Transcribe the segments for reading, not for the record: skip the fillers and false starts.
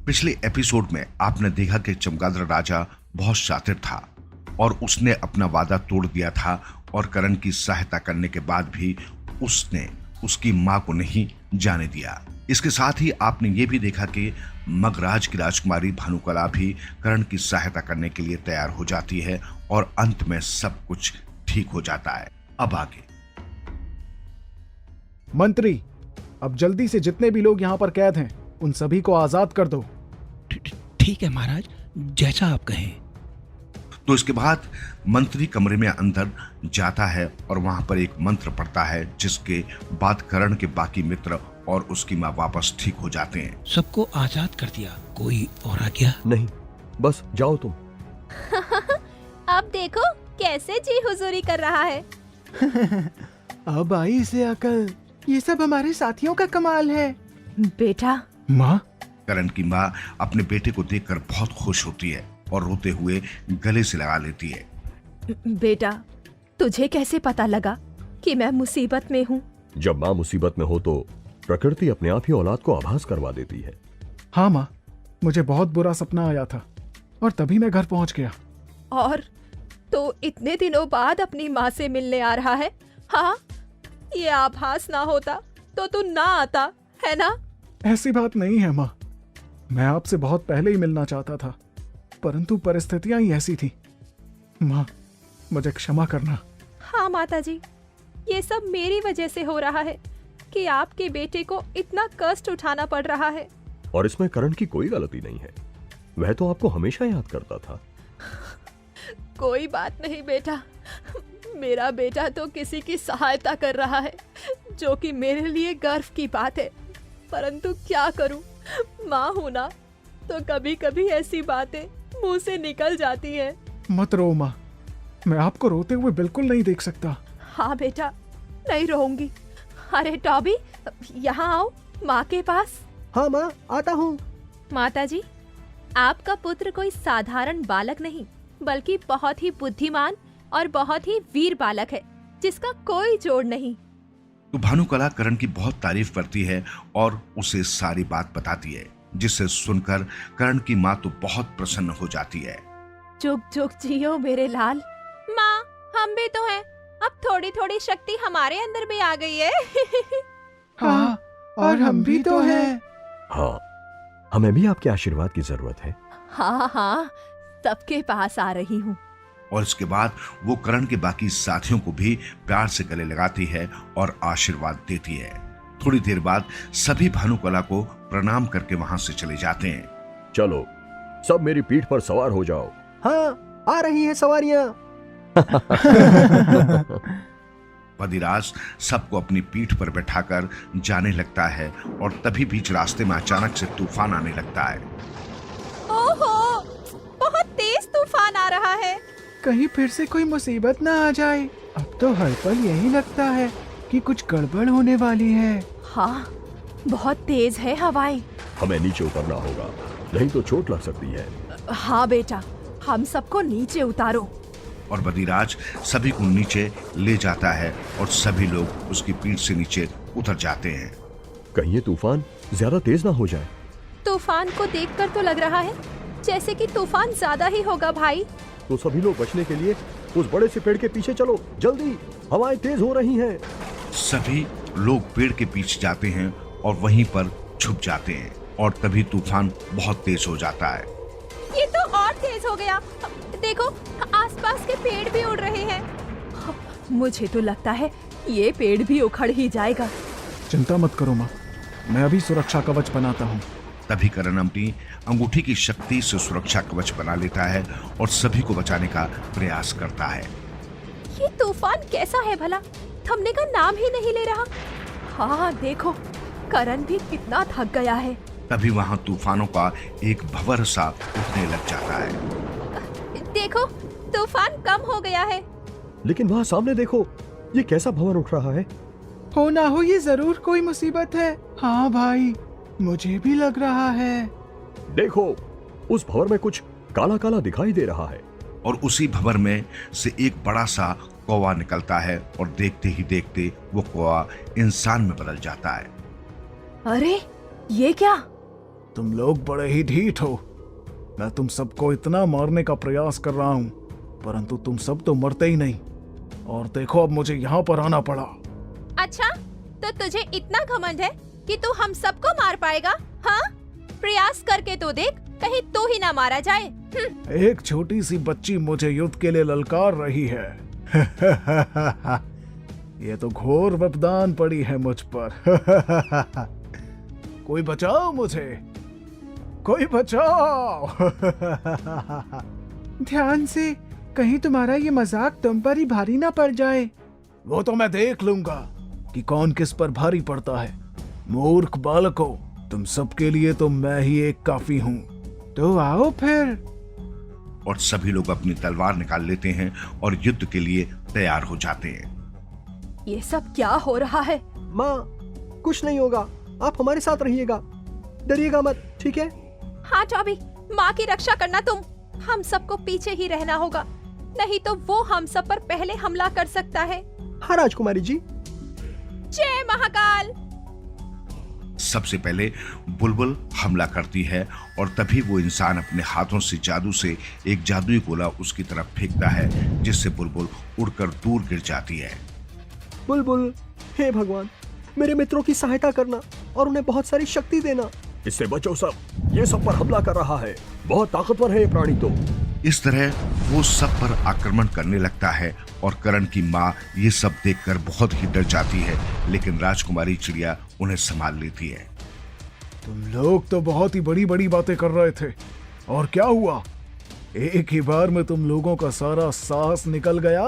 पिछले एपिसोड में आपने देखा कि चमगादड़ राजा बहुत शातिर था और उसने अपना वादा तोड़ दिया था और करण की सहायता करने के बाद भी उसने उसकी मां को नहीं जाने दिया। इसके साथ ही आपने ये भी देखा कि मगराज की राजकुमारी भानुकला भी करण की सहायता करने के लिए तैयार हो जाती है और अंत में सब कुछ ठीक हो जाता है। अब आगे। मंत्री, अब जल्दी से जितने भी लोग यहाँ पर कैद हैं उन सभी को आजाद कर दो। ठीक है महाराज, जैसा आप कहें। तो इसके बाद मंत्री कमरे में अंदर जाता है और वहां पर एक मंत्र पढ़ता है, जिसके बाद करण के बाकी मित्र और उसकी मां वापस ठीक हो जाते हैं। सबको आजाद कर दिया, कोई और आ गया? नहीं, बस जाओ तुम। अब देखो कैसे जी हुजूरी कर रहा है। अब आई इसे अकल। ये सब हमारे साथियों का कमाल है। बेटा। माँ? करण की मां अपने बेटे को देखकर बहुत खुश होती है और रोते हुए गले से लगा लेती है। बेटा, तुझे कैसे पता लगा कि मैं मुसीबत में हूँ? जब माँ मुसीबत में हो तो प्रकृति अपने आप ही औलाद को आभास करवा देती है। हाँ माँ, मुझे बहुत बुरा सपना आया था और तभी मैं घर पहुँच गया। और तो इतने दिनों बाद अपनी माँ से मिलने आ रहा है। हाँ, ये आभास ना होता तो तू ना आता, है ना? ऐसी बात नहीं है माँ, मैं आपसे बहुत पहले ही मिलना चाहता था, परंतु परिस्थितियां ही ऐसी थी। माँ, मुझे क्षमा करना। हाँ माताजी, ये सब मेरी वजह से हो रहा है कि आपके बेटे को इतना कष्ट उठाना पड़ रहा है। और इसमें करण की कोई गलती नहीं है, वह तो आपको हमेशा याद करता था। कोई बात नहीं बेटा, मेरा बेटा तो किसी की सहायता कर रहा है, जो कि मेरे लिए गर्व की बात है। परंतु क्या करूं, माँ हूं ना, तो कभी कभी ऐसी बातें मुंह से निकल जाती हैं। मत रो माँ, मैं आपको रोते हुए बिल्कुल नहीं देख सकता। हाँ बेटा, नहीं रहूंगी। अरे टॉबी, यहाँ आओ माँ के पास। हाँ माँ, आता हूँ। माताजी, आपका पुत्र कोई साधारण बालक नहीं, बल्कि बहुत ही बुद्धिमान और बहुत ही वीर बालक है, जिसका कोई जोड़ नहीं। तो भानुकला करण की बहुत तारीफ करती है और उसे सारी बात बताती है, जिसे सुनकर करण की माँ तो बहुत प्रसन्न हो जाती है। जुग जुग जियो मेरे लाल। माँ, हम भी तो हैं, अब थोड़ी थोड़ी शक्ति हमारे अंदर भी आ गई है। हाँ, और हम भी तो हैं। हाँ, हमें भी आपके आशीर्वाद की जरूरत है। हाँ हाँ, सबके पास आ रही हूँ। और इसके बाद वो करण के बाकी साथियों को भी प्यार से गले लगाती है और आशीर्वाद देती है। थोड़ी देर बाद सभी भानुकला को प्रणाम करके वहां से चले जाते हैं। चलो, सब मेरी पीठ पर सवार हो जाओ। हाँ, आ रही हैं सवारियां। बदिराज सबको अपनी पीठ पर बैठाकर जाने लगता है और तभी बीच रास्ते में अचानक से तूफान आने लगता है। ओहो, बहुत तेज तूफान आ रहा है। कहीं फिर से कोई मुसीबत ना आ जाए। अब तो हर पल यही लगता है कि कुछ गड़बड़ होने वाली है। हाँ, बहुत तेज है हवाएं। हमें नीचे उतरना होगा, नहीं तो चोट लग सकती है। हाँ बेटा, हम सबको नीचे उतारो। और बदिराज सभी को नीचे ले जाता है और सभी लोग उसकी पीठ से नीचे उतर जाते हैं। कहीं ये तूफान ज्यादा तेज ना हो जाए। तूफान को देखकर तो लग रहा है जैसे कि तूफान ज्यादा ही होगा भाई। तो सभी लोग बचने के लिए उस बड़े से पेड़ के पीछे चलो, जल्दी, हवाएं तेज हो रही हैं। सभी लोग पेड़ के पीछे जाते हैं और वहीं पर छुप जाते हैं और तभी तूफान बहुत तेज हो जाता है। ये तो और तेज हो गया। देखो, आसपास के पेड़ भी उड़ रहे हैं। मुझे तो लगता है ये पेड़ भी उखड़ ही जाएगा। चिंता मत करो माँ, मैं अभी सुरक्षा कवच बनाता हूँ। तभी करण अपनी अंगूठी की शक्ति से सुरक्षा कवच बना लेता है और सभी को बचाने का प्रयास करता है। ये तूफान कैसा है भला, थमने का नाम ही नहीं ले रहा। हाँ देखो, करण भी कितना थक गया है। तभी वहां तूफानों का एक भंवर सा उठने लग जाता है। देखो, तूफान कम हो गया है। लेकिन वहाँ सामने देखो, ये कैसा भंवर उठ रहा है। हो ना हो ये जरूर कोई मुसीबत है। हाँ भाई, मुझे भी लग रहा है। देखो, उस भंवर में कुछ काला काला दिखाई दे रहा है। और उसी भंवर में से एक बड़ा सा कौवा निकलता है और देखते ही देखते वो कौवा इंसान में बदल जाता है। अरे ये क्या? तुम लोग बड़े ही ढीठ हो। मैं तुम सबको इतना मारने का प्रयास कर रहा हूं, परंतु तुम सब तो मरते ही नहीं। और देखो अब मुझे यहाँ पर आना पड़ा। अच्छा, तो तुझे इतना घमंड है कि तू हम सबको मार पाएगा? हाँ, प्रयास करके तो देख, कहीं तू ही ना मारा जाए। एक छोटी सी बच्ची मुझे युद्ध के लिए ललकार रही है। ये तो घोर वरदान पड़ी है मुझ पर। कोई बचाओ मुझे, कोई बचाओ। ध्यान से, कहीं तुम्हारा ये मजाक तुम पर ही भारी ना पड़ जाए। वो तो मैं देख लूंगा कि कौन किस पर भारी पड़ता है। मूर्ख बालकों, तुम सबके लिए तो मैं ही एक काफी हूँ। तो आओ फिर। और सभी लोग अपनी तलवार निकाल लेते हैं और युद्ध के लिए तैयार हो जाते हैं। ये सब क्या हो रहा है? माँ, कुछ नहीं होगा, आप हमारे साथ रहिएगा, डरिएगा मत, ठीक है? हाँ टॉबी, माँ की रक्षा करना तुम। हम सबको पीछे ही रहना होगा, नहीं तो वो हम सब पर पहले हमला कर सकता है। हाँ राजकुमारी जी। जय महाकाल। सबसे पहले बुलबुल हमला करती है और तभी वो इंसान अपने हाथों से जादू से एक जादुई गोला उसकी तरफ फेंकता है, जिससे बुलबुल उड़कर दूर गिर जाती है। बुलबुल, हे भगवान, मेरे मित्रों की सहायता करना और उन्हें बहुत सारी शक्ति देना। इससे बचो सब, ये सब पर हमला कर रहा है, बहुत ताकतवर है ये प्राणी तो। इस तरह वो सब पर आक्रमण करने लगता है और करण की माँ ये सब देखकर बहुत ही डर जाती है, लेकिन राजकुमारी चिड़िया उन्हें संभाल लेती है। तुम लोग तो बहुत ही बड़ी बड़ी बातें कर रहे थे, और क्या हुआ? एक ही बार में तुम लोगों का सारा साहस निकल गया।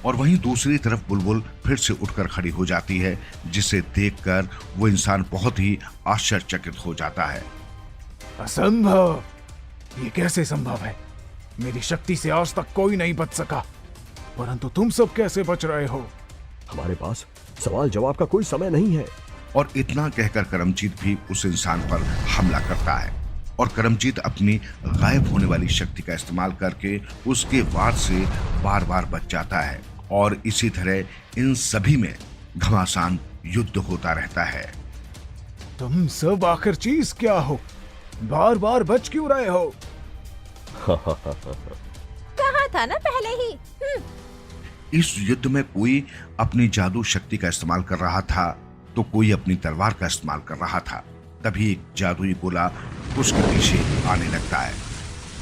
और वहीं दूसरी तरफ बुलबुल फिर से उठकर खड़ी हो जाती है, जिसे देखकर वो इंसान बहुत ही आश्चर्यचकित हो जाता है। असंभव, ये कैसे संभव है? मेरी शक्ति से आज तक कोई नहीं बच सका, परंतु तुम सब कैसे बच रहे हो? हमारे पास सवाल जवाब का कोई समय नहीं है। और इतना कहकर करमजीत भी उस इंसान पर हमला करता है और करमजीत अपनी गायब होने वाली शक्ति का इस्तेमाल करके उसके वार से बार बार बच जाता है। और इसी तरह इन सभी में घमासान युद्ध होता रहता है। तुम सब आखिर चीज क्या हो? बार बार बच क्यों रहे हो? कहा था ना पहले ही। इस युद्ध में कोई अपनी जादू शक्ति का इस्तेमाल कर रहा था तो कोई अपनी तलवार का इस्तेमाल कर रहा था। तभी एक जादुई गोला कुश के पीछे आने लगता है।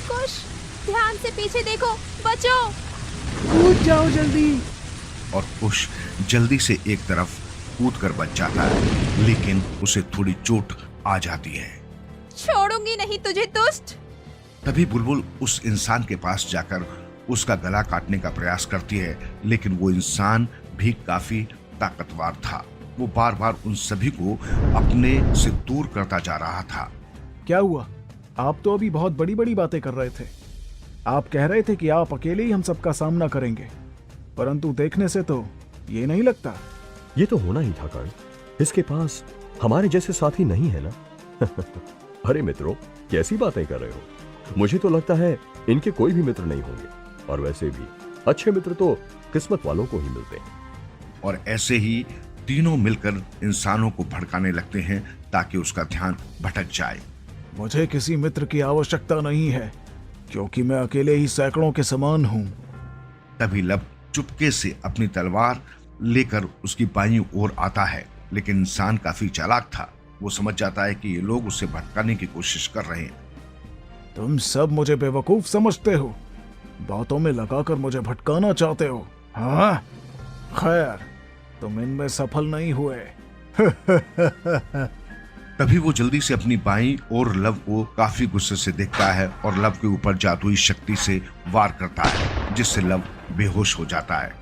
कुश, ध्यान से पीछे देखो, बचो। कूद जाओ जल्दी। और कुश जल्दी से एक तरफ कूद कर बच जाता है, लेकिन उसे थोड़ी चोट आ जाती है। छोड़ूंगी नहीं तुझे दुष्ट। तभी बुलबुल उस इंसान के पास जाकर उसका गला काटने का प्रयास करती है, लेकिन वो इंसान भी काफी ताकतवर था। वो बार बार उन सभी को अपने से दूर करता जा रहा था। क्या हुआ? आप तो अभी बहुत बड़ी बड़ी बातें कर रहे थे। आप कह रहे थे कि आप अकेले ही हम सबका सामना करेंगे, परंतु देखने से तो ये नहीं लगता। ये तो होना ही था कर्ण, इसके पास हमारे जैसे साथी नहीं है ना। अरे मित्रों, कैसी बातें कर रहे हो? मुझे तो लगता है इनके कोई भी मित्र नहीं होंगे, और वैसे भी अच्छे मित्र तो किस्मत वालों को ही मिलते हैं। और ऐसे ही तीनों मिलकर इंसानों को भड़काने लगते हैं ताकि उसका ध्यान भटक जाए। मुझे किसी मित्र की आवश्यकता नहीं है, क्योंकि मैं अकेले ही सैकड़ों के समान हूँ। तभी लब चुपके से अपनी तलवार लेकर उसकी बाईं ओर आता है, लेकिन इंसान काफी चालाक था। वो समझ जाता है कि ये लोग उसे भटकाने की कोशिश कर रहे हैं। तुम सब मुझे बेवकूफ समझते हो, बातों में लगाकर मुझे भटकाना चाहते हो। हाँ, खैर, तुम इनमें सफल नहीं हुए। तभी वो जल्दी से अपनी बाईं ओर लव को काफी गुस्से से देखता है और लव के ऊपर जादुई शक्ति से वार करता है, जिससे लव बेहोश हो जाता है।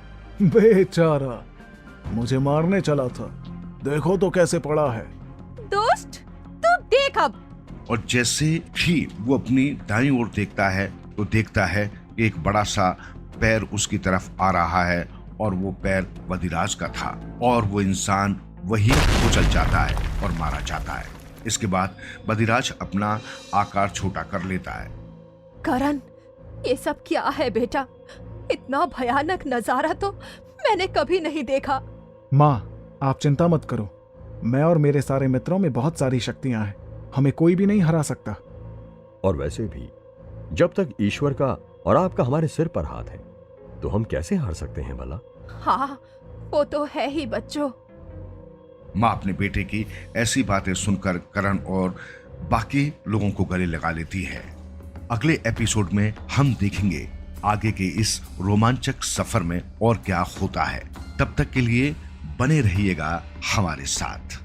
बेचारा, मुझे मारने चला था, देखो तो कैसे पड़ा है। दोस्त, तू देख अब। और जैसे ही वो अपनी दाईं ओर देखता है तो देखता है कि एक बड़ा सा पैर उसकी तरफ आ रहा है, और वो पैर बदिराज का था, और वो इंसान वही कुचल जाता है और मारा जाता है। इसके बाद बदिराज अपना आकार छोटा कर लेता है। करण, ये सब क्या है बेटा? इतना भयानक नजारा तो मैंने कभी नहीं देखा। माँ, आप चिंता मत करो, मैं और मेरे सारे मित्रों में बहुत सारी शक्तियां हैं, हमें कोई भी नहीं हरा सकता। और वैसे भी जब तक ईश्वर का और आपका हमारे सिर पर हाथ है तो हम कैसे हार सकते हैं भला? हाँ, वो तो है ही बच्चों। माँ अपने बेटे की ऐसी बातें सुनकर करण और बाकी लोगों को गले लगा लेती है। अगले एपिसोड में हम देखेंगे आगे के इस रोमांचक सफर में और क्या होता है। तब तक के लिए बने रहिएगा हमारे साथ।